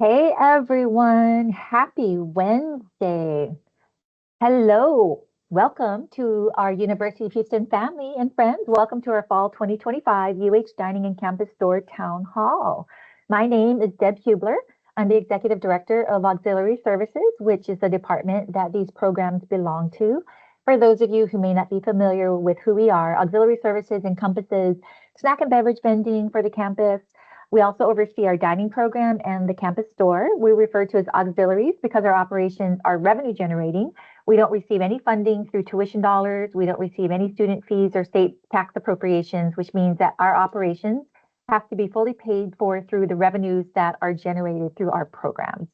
Hey everyone, happy Wednesday. Hello, welcome to our University of Houston family and friends. Welcome to our Fall 2025 UH Dining and Campus Store Town Hall. My name is Deb Hubler. I'm the Executive Director of Auxiliary Services, which is the department that these programs belong to. For those of you who may not be familiar with who we are, Auxiliary Services encompasses snack and beverage vending for the campus. We also oversee our dining program and the campus store. We refer to as auxiliaries because our operations are revenue generating. We don't receive any funding through tuition dollars. We don't receive any student fees or state tax appropriations, which means that our operations have to be fully paid for through the revenues that are generated through our programs.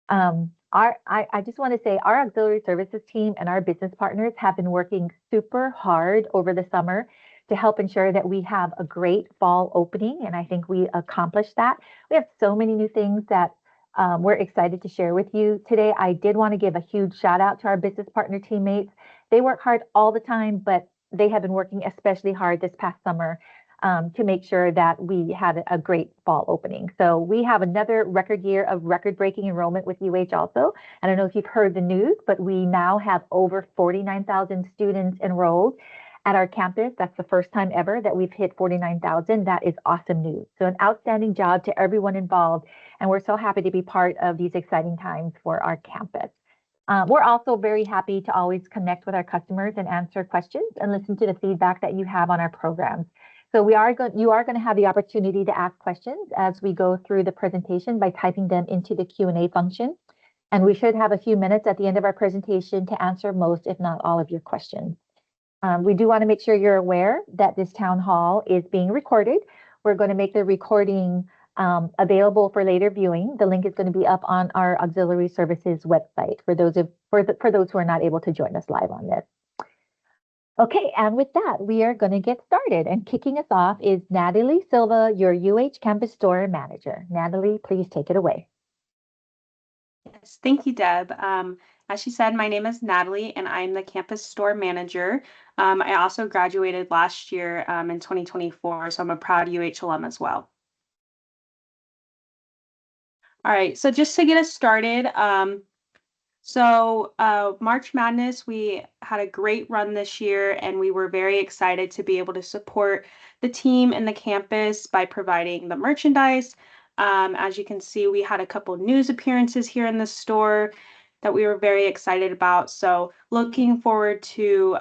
I just want to say our auxiliary services team and our business partners have been working super hard over the summer to help ensure that we have a great fall opening. And I think we accomplished that. We have so many new things that we're excited to share with you today. I did want to give a huge shout out to our business partner teammates. They work hard all the time, but they have been working especially hard this past summer to make sure that we had a great fall opening. So we have another record year of record-breaking enrollment with UH also. I don't know if you've heard the news, but we now have over 49,000 students enrolled at our campus. That's the first time ever that we've hit 49,000. That is awesome news. So an outstanding job to everyone involved. And we're so happy to be part of these exciting times for our campus. We're also very happy to always connect with our customers and answer questions and listen to the feedback that you have on our programs. So you are going to have the opportunity to ask questions as we go through the presentation by typing them into the Q&A function. And we should have a few minutes at the end of our presentation to answer most, if not all, of your questions. We do want to make sure you're aware that this town hall is being recorded. We're going to make the recording available for later viewing. The link is going to be up on our auxiliary services website for those who are not able to join us live on this. Okay, and with that, we are going to get started. And kicking us off is Natalie Silva, your UH Campus Store Manager. Natalie, please take it away. Yes, thank you, Deb. As she said, my name is Natalie, and I'm the campus store manager. I also graduated last year in 2024, so I'm a proud UH alum as well. All right, so just to get us started, March Madness, we had a great run this year, and we were very excited to be able to support the team and the campus by providing the merchandise. As you can see, we had a couple news appearances here in the store that we were very excited about. So looking forward to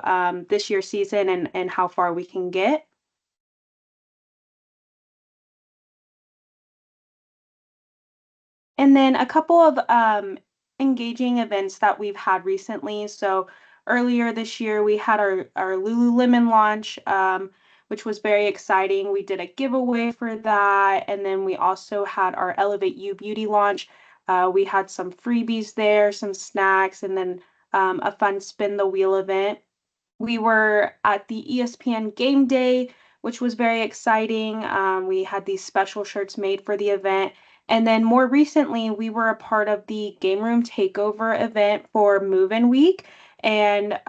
this year's season and how far we can get. And then a couple of engaging events that we've had recently. So earlier this year, we had our Lululemon launch, which was very exciting. We did a giveaway for that. And then we also had our Elevate You Beauty launch. We had some freebies there, some snacks, and then a fun spin the wheel event. We were at the ESPN game day, which was very exciting. We had these special shirts made for the event. And then more recently, we were a part of the Game Room Takeover event for Move-In Week. And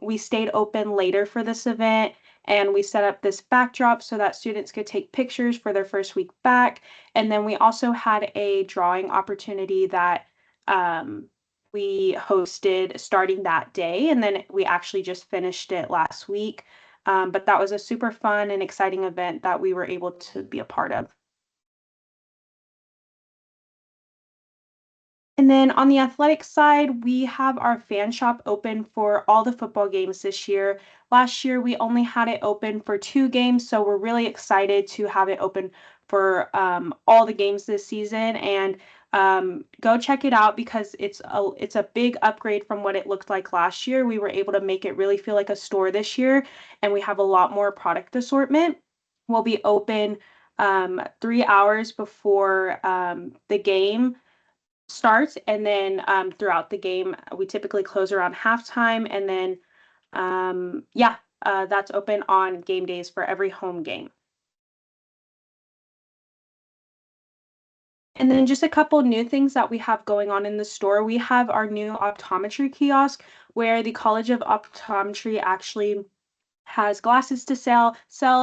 we stayed open later for this event. And we set up this backdrop so that students could take pictures for their first week back. And then we also had a drawing opportunity that we hosted starting that day. And then we actually just finished it last week. But that was a super fun and exciting event that we were able to be a part of. And then on the athletic side, we have our fan shop open for all the football games this year. Last year, we only had it open for 2 games, so we're really excited to have it open for all the games this season. And go check it out because it's a big upgrade from what it looked like last year. We were able to make it really feel like a store this year, and we have a lot more product assortment. We'll be open 3 hours before the game starts, and then throughout the game we typically close around halftime, and then that's open on game days for every home game. And then just a couple new things that we have going on in the store. We have our new optometry kiosk where the College of Optometry actually has glasses to sell,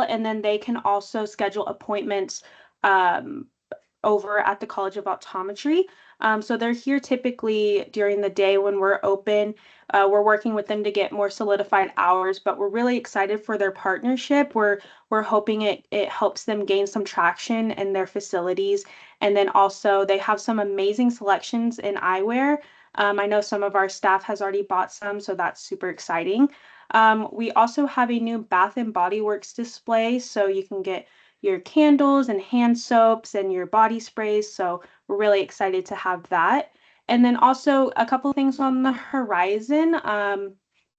and then they can also schedule appointments over at the College of Optometry. So they're here typically during the day when we're open. We're working with them to get more solidified hours, but we're really excited for their partnership. We're hoping it helps them gain some traction in their facilities. And then also they have some amazing selections in eyewear. I know some of our staff has already bought some, so that's super exciting. We also have a new Bath and Body Works display, so you can get your candles and hand soaps and your body sprays. So we're really excited to have that. And then also a couple things on the horizon.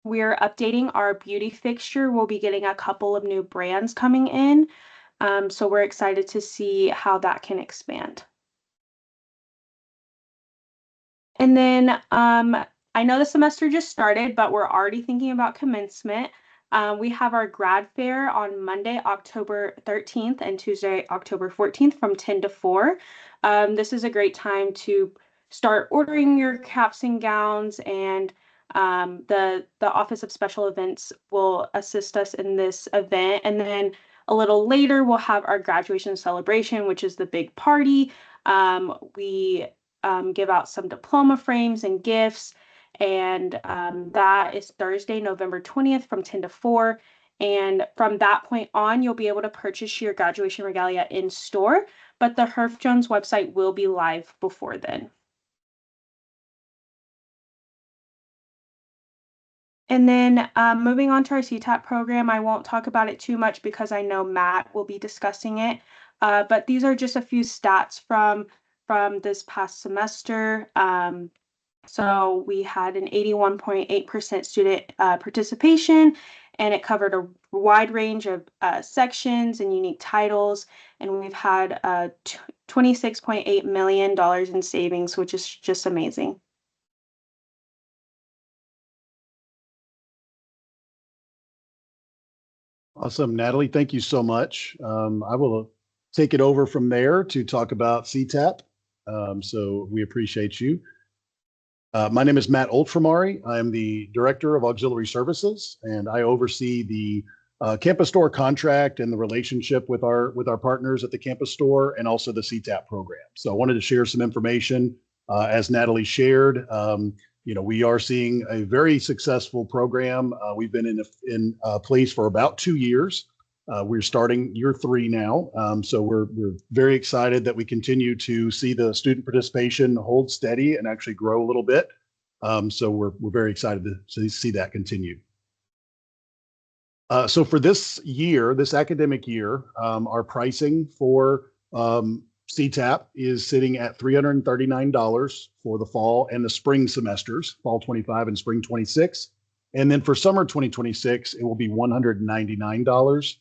We're updating our beauty fixture. We'll be getting a couple of new brands coming in. So we're excited to see how that can expand. And then I know the semester just started, but we're already thinking about commencement. We have our grad fair on Monday, October 13th and Tuesday, October 14th from 10 to 4. This is a great time to start ordering your caps and gowns, and the Office of Special Events will assist us in this event. And then a little later, we'll have our graduation celebration, which is the big party. We give out some diploma frames and gifts. And that is Thursday, November 20th from 10 to 4. And from that point on, you'll be able to purchase your graduation regalia in store, but the Herff Jones website will be live before then. And then moving on to our CTAP program, I won't talk about it too much because I know Matt will be discussing it. But these are just a few stats from this past semester. So we had an 81.8% student participation, and it covered a wide range of sections and unique titles. And we've had $26.8 million in savings, which is just amazing. Awesome, Natalie. Thank you so much. I will take it over from there to talk about CTAP. So we appreciate you. My name is Matt Oltramari. I am the Director of Auxiliary Services, and I oversee the campus store contract and the relationship with our partners at the campus store, and also the CTAP program. So I wanted to share some information. As Natalie shared, we are seeing a very successful program. We've been in place for about 2 years. We're starting year 3 now. So we're very excited that we continue to see the student participation hold steady and actually grow a little bit. So we're very excited to see that continue. So for this year, this academic year, our pricing for CTAP is sitting at $339 for the fall and the spring semesters, fall 25 and spring 26. And then for summer 2026, it will be $199.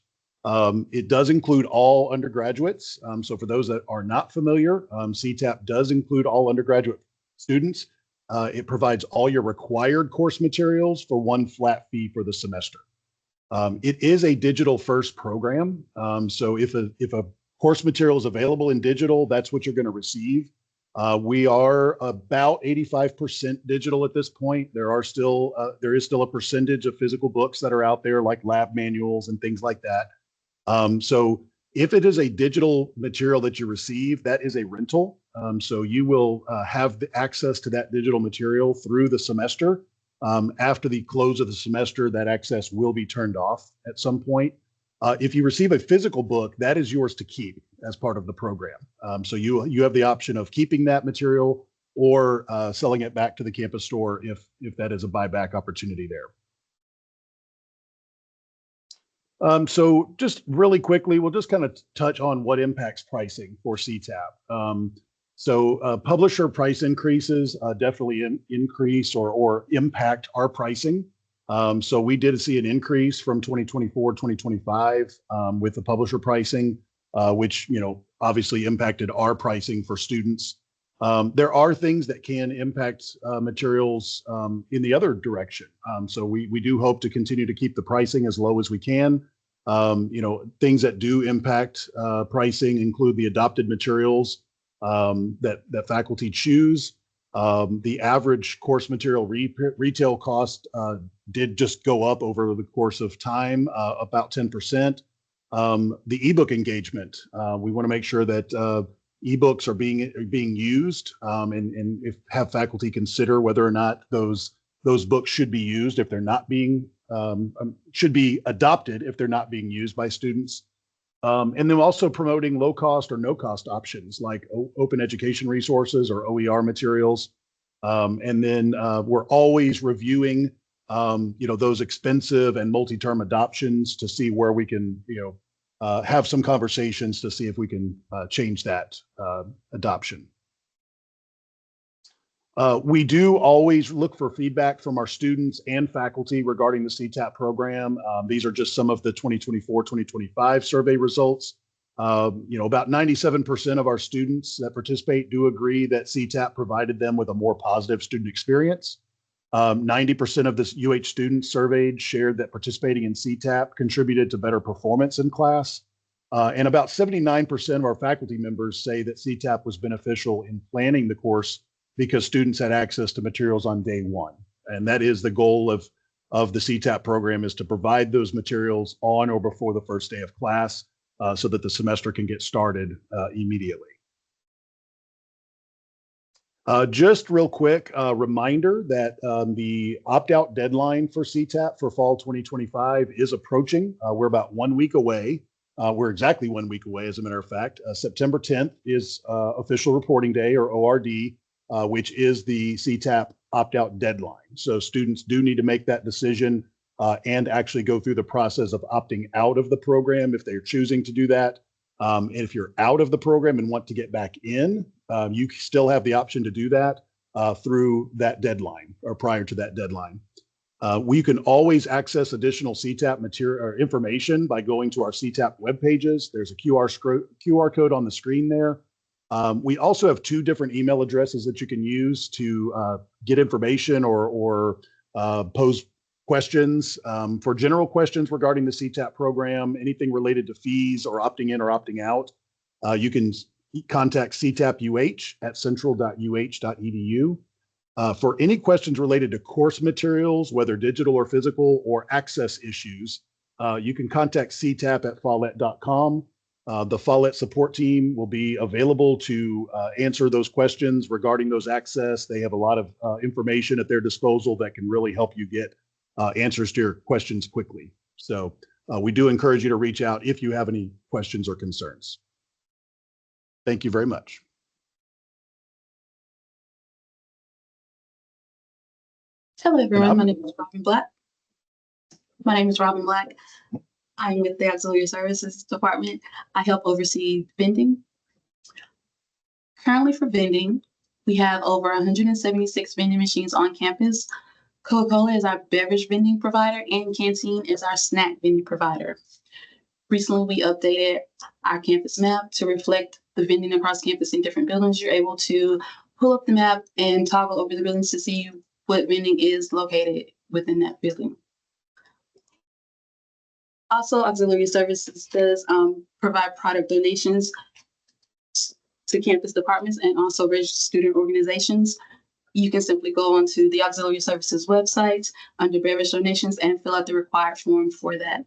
It does include all undergraduates. So for those that are not familiar, CTAP does include all undergraduate students. It provides all your required course materials for one flat fee for the semester. It is a digital first program. So if a course material is available in digital, that's what you're going to receive. We are about 85% digital at this point. There is still a percentage of physical books that are out there, like lab manuals and things like that. So if it is a digital material that you receive, that is a rental. So you will have the access to that digital material through the semester. After the close of the semester, that access will be turned off at some point. If you receive a physical book, that is yours to keep as part of the program. So you have the option of keeping that material or selling it back to the campus store if that is a buyback opportunity there. So just really quickly, we'll just kind of touch on what impacts pricing for CTAP. So publisher price increases definitely increase or impact our pricing. So we did see an increase from 2024, 2025 with the publisher pricing, which obviously impacted our pricing for students. There are things that can impact materials in the other direction. So we do hope to continue to keep the pricing as low as we can. Things that do impact pricing include the adopted materials that faculty choose. The average course material retail cost did just go up over the course of time, about 10%. The ebook engagement, we want to make sure that ebooks are being used, and if have faculty consider whether or not those books should be used if they're not being should be adopted if they're not being used by students. And then also promoting low cost or no cost options like open education resources or OER materials. And then we're always reviewing, those expensive and multi-term adoptions to see where we can, have some conversations to see if we can change that adoption. We do always look for feedback from our students and faculty regarding the CTAP program. These are just some of the 2024-2025 survey results. About 97% of our students that participate do agree that CTAP provided them with a more positive student experience. 90% of the UH students surveyed shared that participating in CTAP contributed to better performance in class. And about 79% of our faculty members say that CTAP was beneficial in planning the course because students had access to materials on day one. And that is the goal of the CTAP program, is to provide those materials on or before the first day of class so that the semester can get started immediately. Just real quick, reminder that the opt-out deadline for CTAP for fall 2025 is approaching. We're about 1 week away. We're exactly 1 week away, as a matter of fact. September 10th is official reporting day, or ORD, which is the CTAP opt-out deadline. So students do need to make that decision and actually go through the process of opting out of the program if they're choosing to do that. And if you're out of the program and want to get back in, you still have the option to do that through that deadline or prior to that deadline. We can always access additional CTAP material or information by going to our CTAP web pages. There's a QR code on the screen there. We also have 2 different email addresses that you can use to get information or pose questions. For general questions regarding the CTAP program, anything related to fees or opting in or opting out, you can contact ctapuh@central.uh.edu. For any questions related to course materials, whether digital or physical, or access issues, you can contact ctap@follett.com. The Follett support team will be available to answer those questions regarding those access. They have a lot of information at their disposal that can really help you get answers to your questions quickly. So we do encourage you to reach out if you have any questions or concerns. Thank you very much. Hello, everyone. My name is Robin Black. I'm with the Auxiliary Services Department. I help oversee vending. Currently for vending, we have over 176 vending machines on campus. Coca-Cola is our beverage vending provider, and Canteen is our snack vending provider. Recently, we updated our campus map to reflect the vending across campus in different buildings. You're able to pull up the map and toggle over the buildings to see what vending is located within that building. Also, Auxiliary Services does provide product donations to campus departments and also registered student organizations. You can simply go onto the Auxiliary Services website under beverage donations and fill out the required form for that.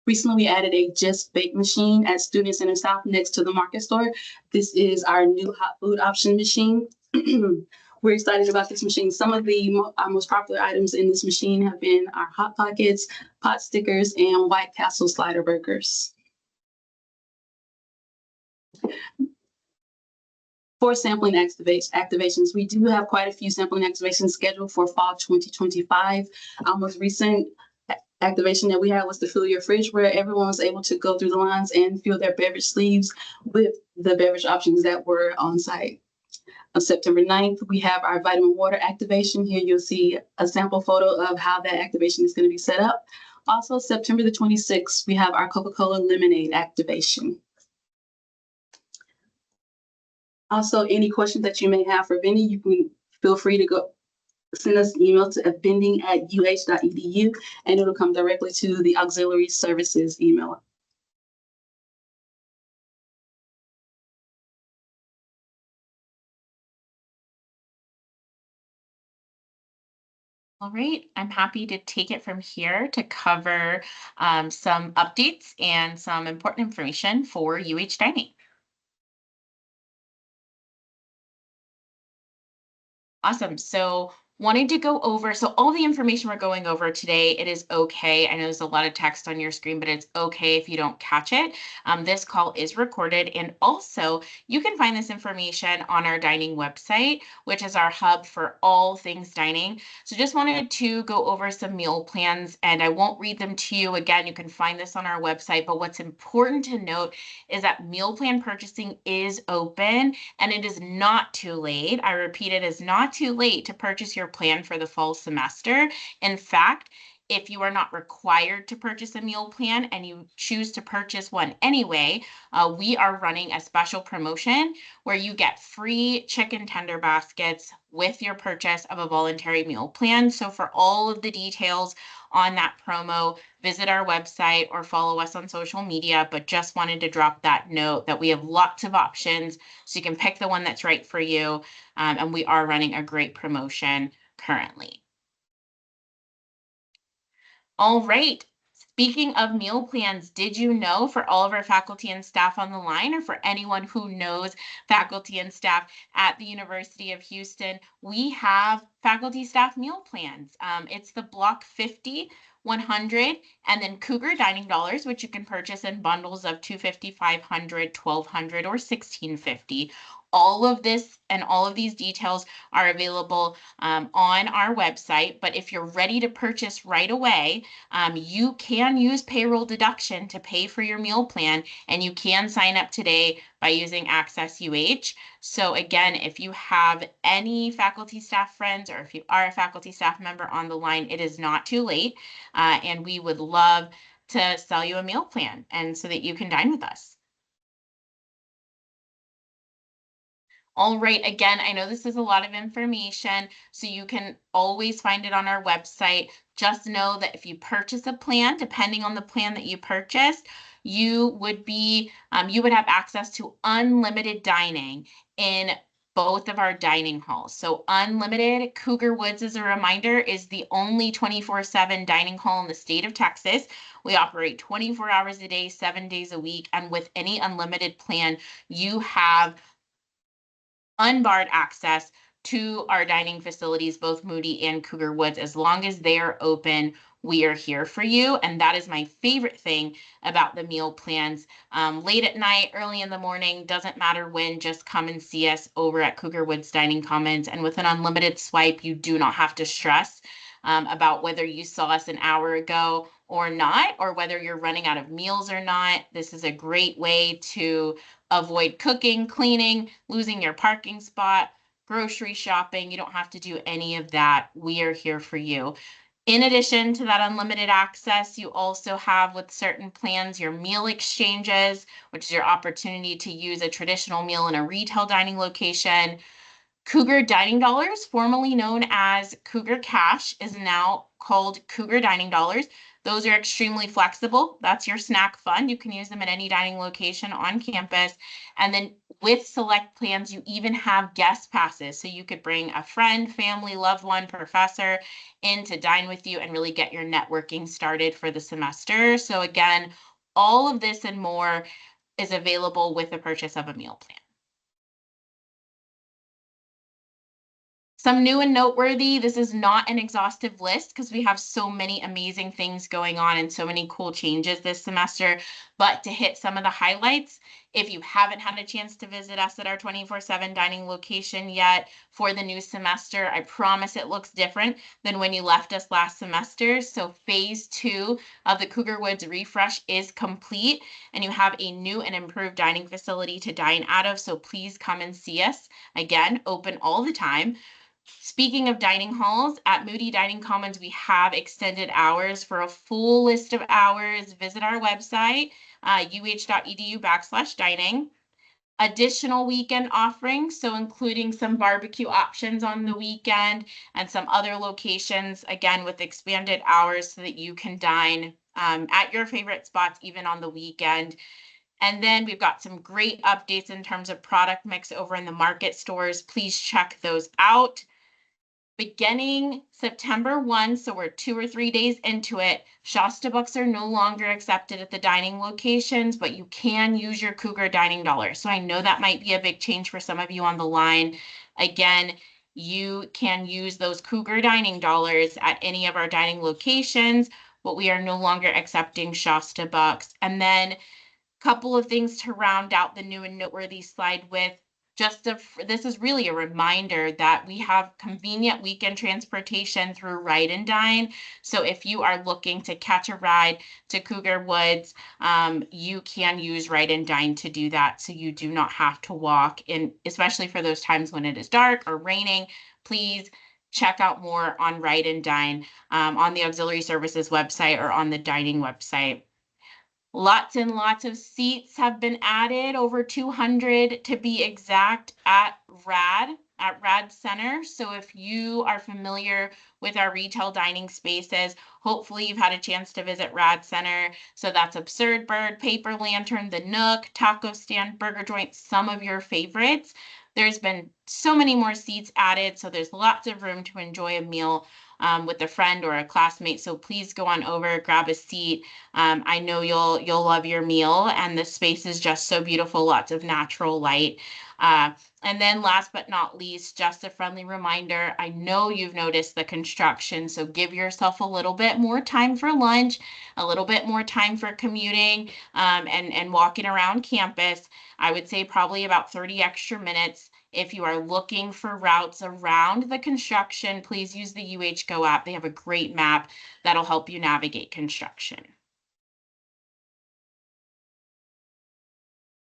Recently, we added a Just Bake machine at Student Center South next to the Market Store. This is our new hot food option machine. We're excited about this machine. Some of our most popular items in this machine have been our Hot Pockets, pot stickers, and White Castle slider burgers. For sampling activations, we do have quite a few sampling activations scheduled for fall 2025. Our most recent activation that we had was the Fill Your Fridge, where everyone was able to go through the lines and fill their beverage sleeves with the beverage options that were on site. On September 9th, we have our vitamin water activation. Here you'll see a sample photo of how that activation is going to be set up. Also, September the 26th, we have our Coca-Cola lemonade activation. Also, any questions that you may have for vending, you can feel free to go send us an email to vending@uh.edu, and it'll come directly to the Auxiliary Services email. All right, I'm happy to take it from here to cover some updates and some important information for UH Dining. Awesome. So wanting to go over, so all the information we're going over today, it is okay. I know there's a lot of text on your screen, but it's okay if you don't catch it. This call is recorded. And also you can find this information on our dining website, which is our hub for all things dining. So just wanted to go over some meal plans, and I won't read them to you. Again, you can find this on our website, but what's important to note is that meal plan purchasing is open and it is not too late. I repeat, it is not too late to purchase your plan for the fall semester. In fact, if you are not required to purchase a meal plan and you choose to purchase one anyway, we are running a special promotion where you get free chicken tender baskets with your purchase of a voluntary meal plan. So for all of the details on that promo, visit our website or follow us on social media, but just wanted to drop that note that we have lots of options so you can pick the one that's right for you. And we are running a great promotion currently. All right. Speaking of meal plans, did you know, for all of our faculty and staff on the line, or for anyone who knows faculty and staff at the University of Houston, we have faculty staff meal plans. It's the Block 50, 100, and then Cougar Dining Dollars, which you can purchase in bundles of $250, $500, $1,200, or $1,650. All of this and all of these details are available on our website. But if you're ready to purchase right away, you can use payroll deduction to pay for your meal plan, and you can sign up today by using Access UH. So again, if you have any faculty staff friends, or if you are a faculty staff member on the line, it is not too late. And we would love to sell you a meal plan and so that you can dine with us. All right, again, I know this is a lot of information, so you can always find it on our website. Just know that if you purchase a plan, depending on the plan that you purchased, you would have access to unlimited dining in both of our dining halls. So unlimited, Cougar Woods, as a reminder, is the only 24/7 dining hall in the state of Texas. We operate 24 hours a day, 7 days a week, and with any unlimited plan, you have unbarred access to our dining facilities, both Moody and Cougar Woods. As long as they are open, we are here for you. And that is my favorite thing about the meal plans. Late at night, early in the morning, doesn't matter when, just come and see us over at Cougar Woods Dining Commons. And with an unlimited swipe, you do not have to stress about whether you saw us an hour ago or not, or whether you're running out of meals or not. This is a great way to avoid cooking, cleaning, losing your parking spot, grocery shopping. You don't have to do any of that. We are here for you. In addition to that unlimited access, you also have, with certain plans, your meal exchanges, which is your opportunity to use a traditional meal in a retail dining location. Cougar Dining Dollars, formerly known as Cougar Cash, is now called Cougar Dining Dollars. Those are extremely flexible. That's your snack fund. You can use them at any dining location on campus. And then with select plans, you even have guest passes. So you could bring a friend, family, loved one, professor in to dine with you and really get your networking started for the semester. So again, all of this and more is available with the purchase of a meal plan. Some new and noteworthy, this is not an exhaustive list because we have so many amazing things going on and so many cool changes this semester, but to hit some of the highlights, if you haven't had a chance to visit us at our 24/7 dining location yet for the new semester, I promise it looks different than when you left us last semester. So phase 2 of the Cougar Woods refresh is complete, and you have a new and improved dining facility to dine out of. So please come and see us. Again, open all the time. Speaking of dining halls, at Moody Dining Commons, we have extended hours. For a full list of hours, visit our website, uh.uh.edu/dining. Additional weekend offerings, so including some barbecue options on the weekend and some other locations, again, with expanded hours so that you can dine at your favorite spots, even on the weekend. And then we've got some great updates in terms of product mix over in the market stores. Please check those out. Beginning September 1, so we're 2 or 3 days into it, Shasta bucks are no longer accepted at the dining locations, but you can use your Cougar dining dollars. So I know that might be a big change for some of you on the line. Again, you can use those Cougar dining dollars at any of our dining locations, but we are no longer accepting Shasta bucks. And then couple of things to round out the new and noteworthy slide with. This is really a reminder that we have convenient weekend transportation through Ride and Dine. So if you are looking to catch a ride to Cougar Woods, you can use Ride and Dine to do that. So you do not have to walk in, especially for those times when it is dark or raining. Please check out more on Ride and Dine on the auxiliary services website or on the dining website. Lots and lots of seats have been added, over 200 to be exact, at RAD Center. So if you are familiar with our retail dining spaces, hopefully you've had a chance to visit RAD Center. So that's Absurd Bird, Paper Lantern, The Nook, Taco Stand, Burger Joint, some of your favorites. There's been so many more seats added, so there's lots of room to enjoy a meal with a friend or a classmate. So please go on over, grab a seat. I know you'll love your meal, and the space is just so beautiful, lots of natural light. And then last but not least, just a friendly reminder, I know you've noticed the construction, so give yourself a little bit more time for lunch, a little bit more time for commuting and walking around campus. I would say probably about 30 extra minutes. If you are looking for routes around the construction, please use the UH Go app. They have a great map that'll help you navigate construction.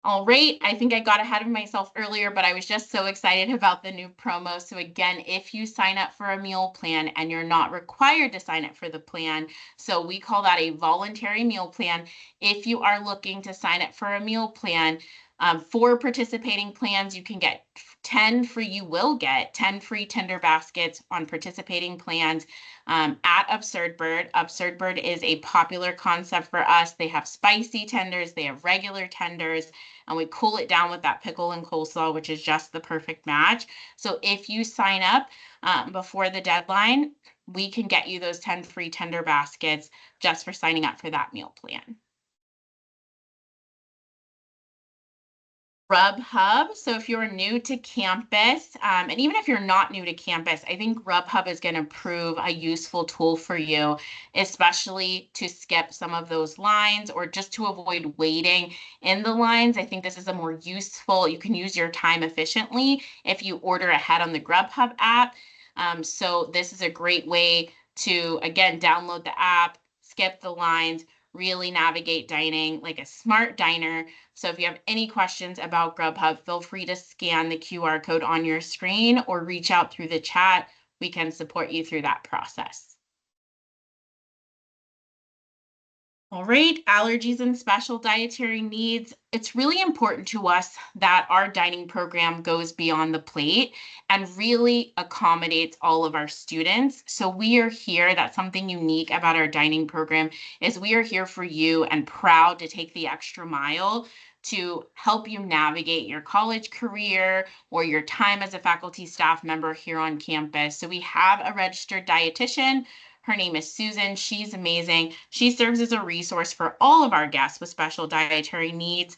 All right, I think I got ahead of myself earlier, but I was just so excited about the new promo. So again, if you sign up for a meal plan and you're not required to sign up for the plan, so we call that a voluntary meal plan. If you are looking to sign up for a meal plan, for participating plans, you can get 10 free, you will get 10 free tender baskets on participating plans at Absurd Bird. Absurd Bird is a popular concept for us. They have spicy tenders, they have regular tenders, and we cool it down with that pickle and coleslaw, which is just the perfect match. So if you sign up before the deadline, we can get you those 10 free tender baskets just for signing up for that meal plan. Grubhub. So if you're new to campus, and even if you're not new to campus, I think Grubhub is going to prove a useful tool for you, especially to skip some of those lines or just to avoid waiting in the lines. I think this is a more useful, you can use your time efficiently if you order ahead on the Grubhub app. So this is a great way to, again, download the app, skip the lines, really navigate dining like a smart diner. So if you have any questions about Grubhub, feel free to scan the QR code on your screen or reach out through the chat. We can support you through that process. All right, allergies and special dietary needs. It's really important to us that our dining program goes beyond the plate and really accommodates all of our students. So we are here, that's something unique about our dining program, is we are here for you and proud to take the extra mile to help you navigate your college career or your time as a faculty staff member here on campus. So we have a registered dietitian. Her name is Susan. She's amazing. She serves as a resource for all of our guests with special dietary needs.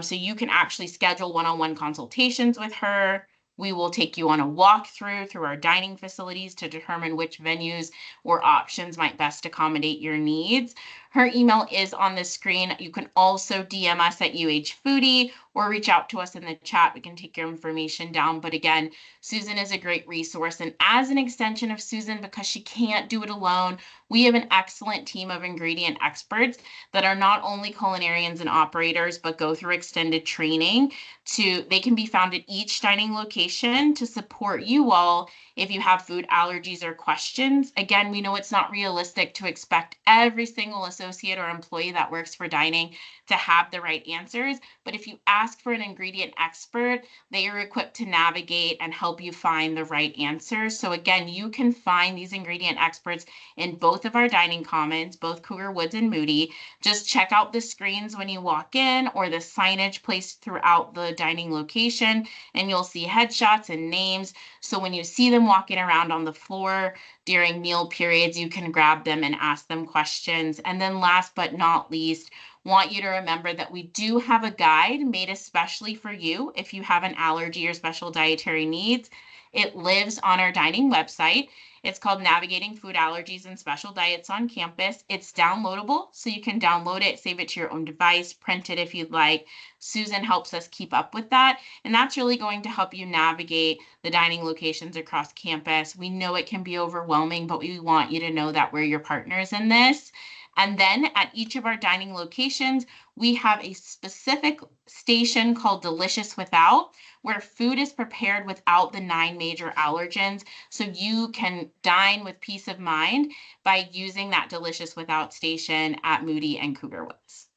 So you can actually schedule one-on-one consultations with her. We will take you on a walkthrough through our dining facilities to determine which venues or options might best accommodate your needs. Her email is on the screen. You can also DM us at Foodie or reach out to us in the chat. We can take your information down. But again, Susan is a great resource. And as an extension of Susan, because she can't do it alone, we have an excellent team of ingredient experts that are not only culinarians and operators, but go through extended training. They can be found at each dining location to support you all if you have food allergies or questions. Again, we know it's not realistic to expect every single associate or employee that works for dining to to have the right answers. But if you ask for an ingredient expert, they are equipped to navigate and help you find the right answers. So again, you can find these ingredient experts in both of our dining commons, both Cougar Woods and Moody. Just check out the screens when you walk in or the signage placed throughout the dining location, and you'll see headshots and names. So when you see them walking around on the floor during meal periods, you can grab them and ask them questions. And then last but not least, want you to remember that we do have a guide made especially for you if you have an allergy or special dietary needs. It lives on our dining website. It's called Navigating Food Allergies and Special Diets on Campus. It's downloadable, so you can download it, save it to your own device, print it if you'd like. Susan helps us keep up with that, and that's really going to help you navigate the dining locations across campus. We know it can be overwhelming, but we want you to know that we're your partners in this. And then at each of our dining locations, we have a specific station called Delicious Without, where food is prepared without the 9 major allergens. So you can dine with peace of mind by using that Delicious Without station at Moody and Cougar Woods.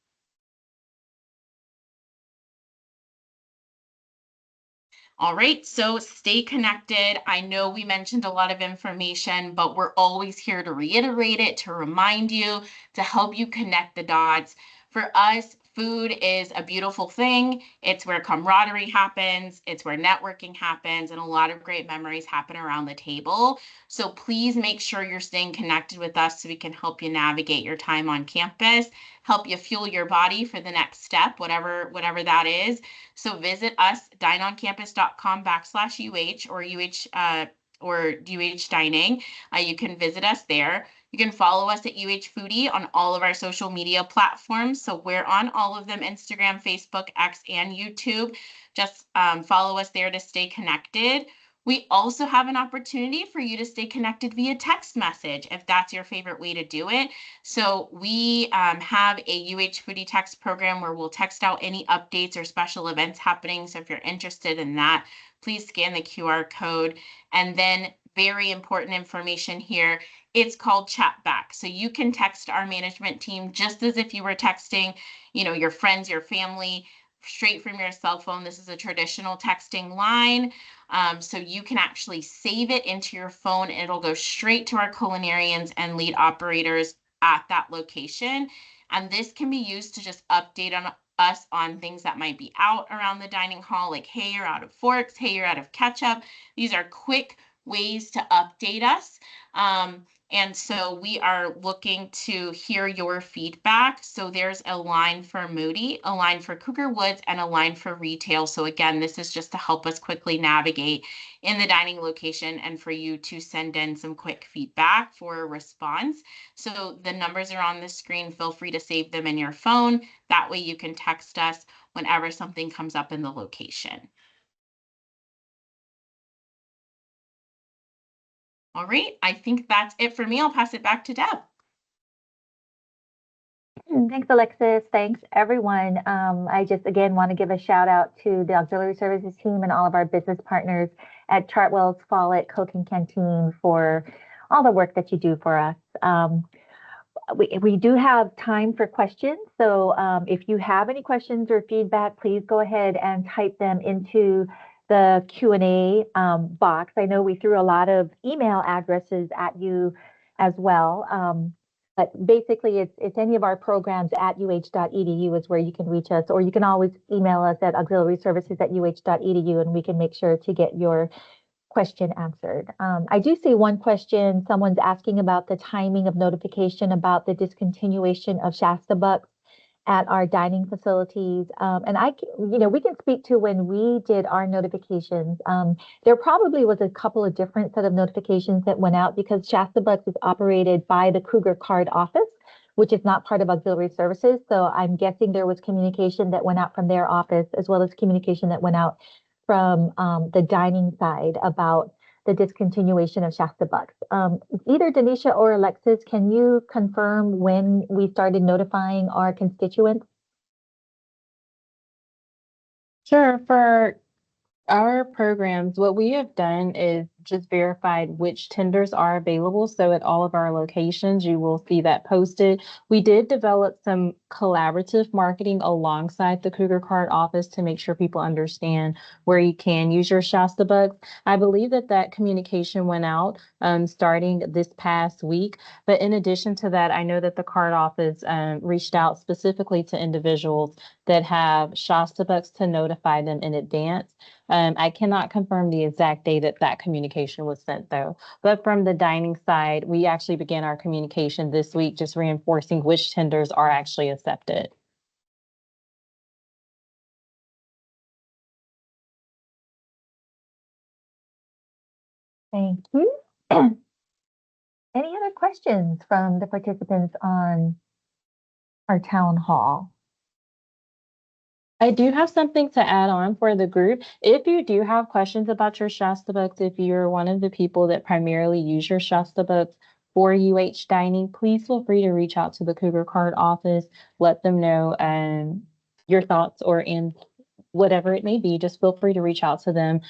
All right, so stay connected. I know we mentioned a lot of information, but we're always here to reiterate it, to remind you, to help you connect the dots. For us, food is a beautiful thing. It's where camaraderie happens, it's where networking happens, and a lot of great memories happen around the table. So please make sure you're staying connected with us so we can help you navigate your time on campus, help you fuel your body for the next step, whatever that is. So visit us, dineoncampus.com/UH or UH Dining. You can visit us there. You can follow us at UH Foodie on all of our social media platforms. So we're on all of them: Instagram, Facebook, X, and YouTube. Just follow us there to stay connected. We also have an opportunity for you to stay connected via text message if that's your favorite way to do it. So we have a UH Foodie text program where we'll text out any updates or special events happening. So if you're interested in that, please scan the QR code. And then very important information here, it's called Chat Back. So you can text our management team just as if you were texting, your friends, your family, straight from your cell phone. This is a traditional texting line. So you can actually save it into your phone. It'll go straight to our culinarians and lead operators at that location. And this can be used to just update on us on things that might be out around the dining hall, like, hey, you're out of forks, hey, you're out of ketchup. These are quick ways to update us. And so we are looking to hear your feedback. So there's a line for Moody, a line for Cougar Woods, and a line for retail. So again, this is just to help us quickly navigate in the dining location and for you to send in some quick feedback for a response. So the numbers are on the screen. Feel free to save them in your phone. That way you can text us whenever something comes up in the location. All right, I think that's it for me. I'll pass it back to Deb. Thanks, Alexis. Thanks, everyone. I just, again, want to give a shout out to the auxiliary services team and all of our business partners at Chartwell's, Follett, Coke and Canteen for all the work that you do for us. We do have time for questions. So if you have any questions or feedback, please go ahead and type them into the Q&A box. I know we threw a lot of email addresses at you as well. But basically, it's any of our programs at uh.edu is where you can reach us, or you can always email us at auxiliaryservices@uh.edu, and we can make sure to get your question answered. I do see one question. Someone's asking about the timing of notification about the discontinuation of Shasta Bucks at our dining facilities. And we can speak to when we did our notifications. There probably was a couple of different set of notifications that went out because Shasta Bucks is operated by the Cougar Card office, which is not part of auxiliary services. So I'm guessing there was communication that went out from their office, as well as communication that went out from the dining side about the discontinuation of Shasta Bucks. Either Denisha or Alexis, can you confirm when we started notifying our constituents? Sure. For our programs, what we have done is just verified which tenders are available. So at all of our locations, you will see that posted. We did develop some collaborative marketing alongside the Cougar Card office to make sure people understand where you can use your Shasta Bucks. I believe that communication went out starting this past week. But in addition to that, I know that the card office reached out specifically to individuals that have Shasta Bucks to notify them in advance. I cannot confirm the exact day that communication was sent, though. But from the dining side, we actually began our communication this week, just reinforcing which tenders are actually accepted. Thank you. Any other questions from the participants on our town hall? I do have something to add on for the group. If you do have questions about your Shasta Bucks, if you're one of the people that primarily use your Shasta Bucks for UH dining, please feel free to reach out to the Cougar Card office, let them know your thoughts or in whatever it may be. Just feel free to reach out to them.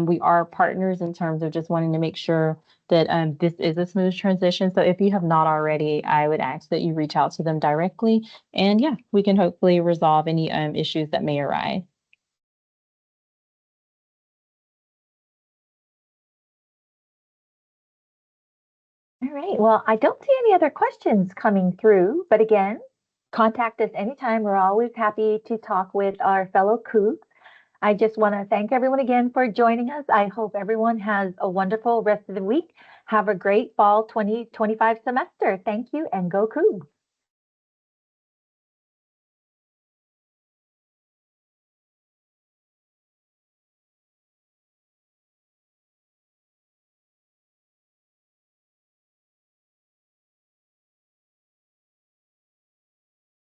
We are partners in terms of just wanting to make sure that this is a smooth transition. So if you have not already, I would ask that you reach out to them directly. And yeah, we can hopefully resolve any issues that may arise. All right. Well, I don't see any other questions coming through, but again, contact us anytime. We're always happy to talk with our fellow Cougs. I just want to thank everyone again for joining us. I hope everyone has a wonderful rest of the week. Have a great fall 2025 semester. Thank you and go Cougs.